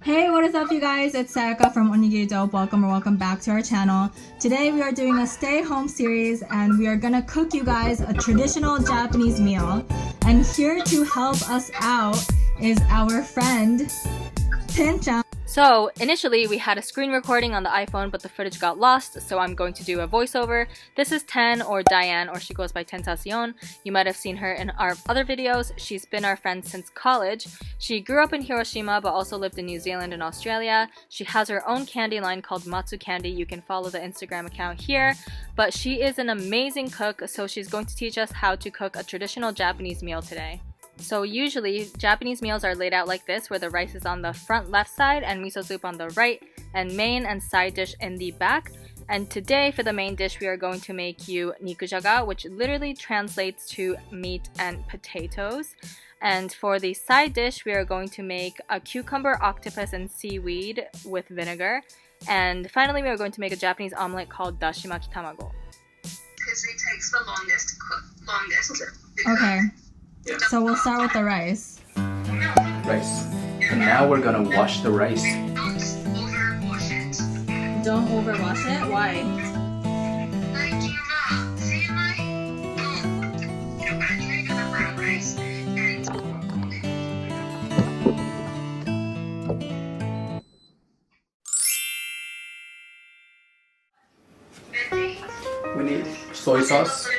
Hey, what is up you guys? It's Sayaka from Onigiri Dope. Welcome back to our channel. Today we are doing a stay home series and we are gonna cook you guys a traditional Japanese meal. And here to help us out is our friend Tentacion. So initially we had a screen recording on the iPhone, but the footage got lost, so I'm going to do a voiceover. This is Ten, or Dian, or she goes by Tentacion. You might have seen her in our other videos. She's been our friend since college. She grew up in Hiroshima but also lived in New Zealand and Australia. She has her own candy line called Matsu Candy. You can follow the Instagram account here. But she is an amazing cook, so she's going to teach us how to cook a traditional Japanese meal today. So usually Japanese meals are laid out like this, where the rice is on the front left side and miso soup on the right, and main and side dish in the back. And today for the main dish we are going to make you Nikujaga, which literally translates to meat and potatoes. And for the side dish we are going to make a cucumber, octopus, and seaweed with vinegar. And finally we are going to make a Japanese omelette called Dashimakitamago. Because it takes the longest to cook. Okay. Yeah. So we'll start with the rice. Rice. And now we're gonna wash the rice. Don't overwash it. Don't overwash it? Why? We need soy sauce,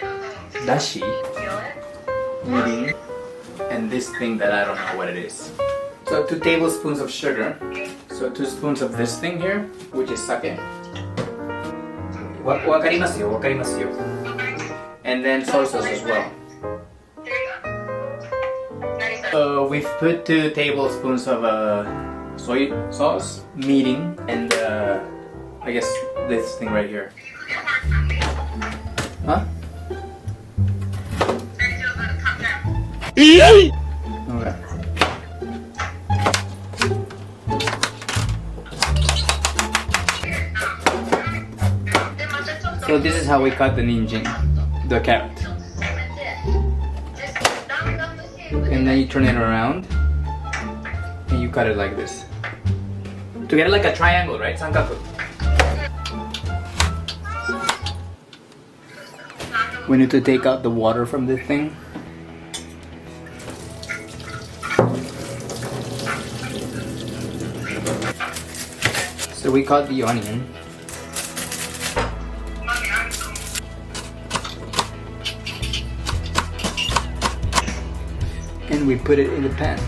dashi, mirin, and this thing that I don't know what it is. So 2 tablespoons of sugar. So 2 spoons of this thing here, which is sake. Wakarimasu yo, wakarimasu yo. And then soy sauce as well. We've put 2 tablespoons of soy sauce, mirin, and I guess this thing right here. Huh? Okay. So this is how we cut the ninjin, the carrot. And then you turn it around and you cut it like this. To get it like a triangle, right? Sankaku. We need to take out the water from this thing. So we cut the onion. And we put it in the pan.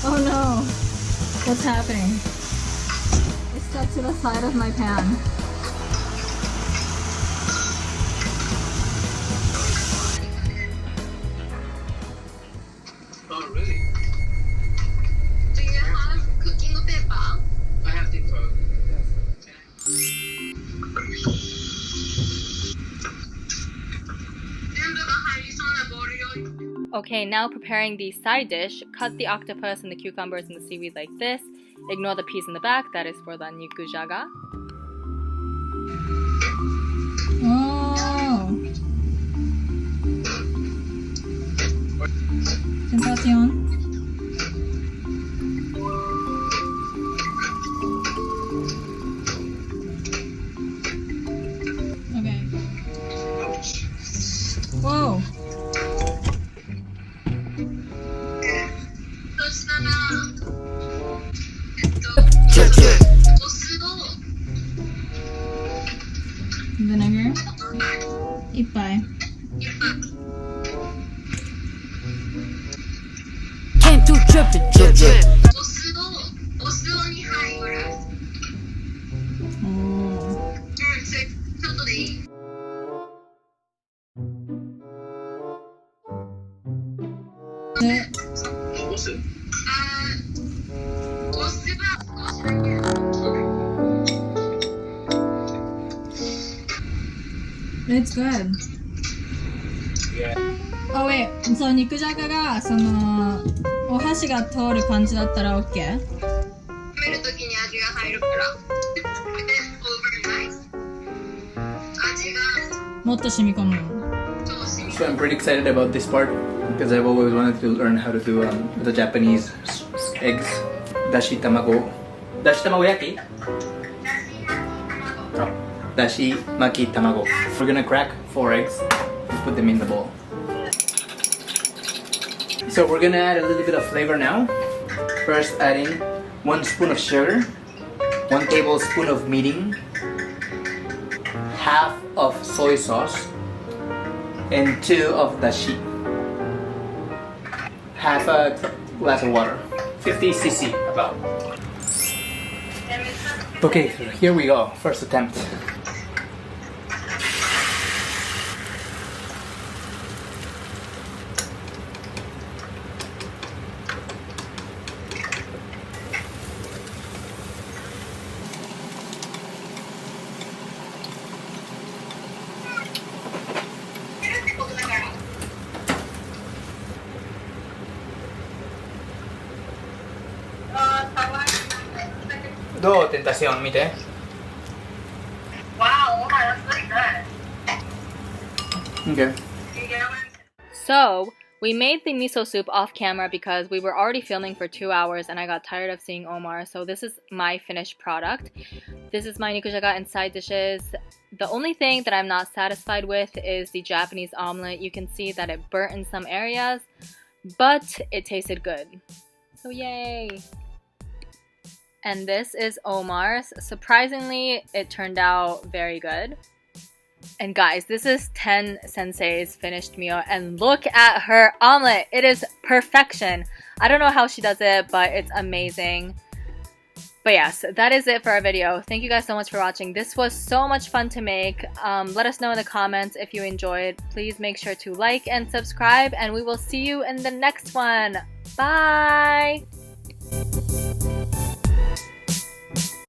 Oh no! What's happening? It's stuck to the side of my pan. Oh really? Do you have cooking paper? I have the paper. Okay, now preparing the side dish. Cut the octopus and the cucumbers and the seaweed like this. Ignore the piece in the back, that is for the Nikujaga. Oh! Tentacion. Okay. Whoa! Vinegar. 1杯. Came through drippin', drip, drip. お酢を2杯ぐらい。ちょっとでいい。で、お酢は少しだけ。It's good. Yeah. Oh wait, そう、肉じゃががそのお箸が通る感じだったら OK? 食べるときに味が入るから。Overnight. もっと染み込む。So I'm pretty excited about this part because I've always wanted to learn how to do the Japanese eggs. Dashi-tamago. Dashi-tamago yaki? Oh. Dashimakitamago. We're gonna crack 4 eggs and put them in the bowl. So we're gonna add a little bit of flavor now. First adding 1 spoon of sugar, 1 tablespoon of mirin, half of soy sauce, and 2 of dashi. Half a glass of water. 50 cc about. Okay, so here we go. First attempt. Do, Tentacion, mite. Wow, Omar, that's really good. Okay. So, we made the miso soup off camera because we were already filming for 2 hours and I got tired of seeing Omar. So this is my finished product. This is my Nikujaga and side dishes. The only thing that I'm not satisfied with is the Japanese omelette. You can see that it burnt in some areas, but it tasted good. So yay! And this is Omar's. Surprisingly, it turned out very good. And guys, this is Ten Sensei's finished meal, and look at her omelet. It is perfection. I don't know how she does it, but it's amazing. But yes, that is it for our video. Thank you guys so much for watching. This was so much fun to make. Let us know in the comments if you enjoyed. Please make sure to like and subscribe, and we will see you in the next one. Bye!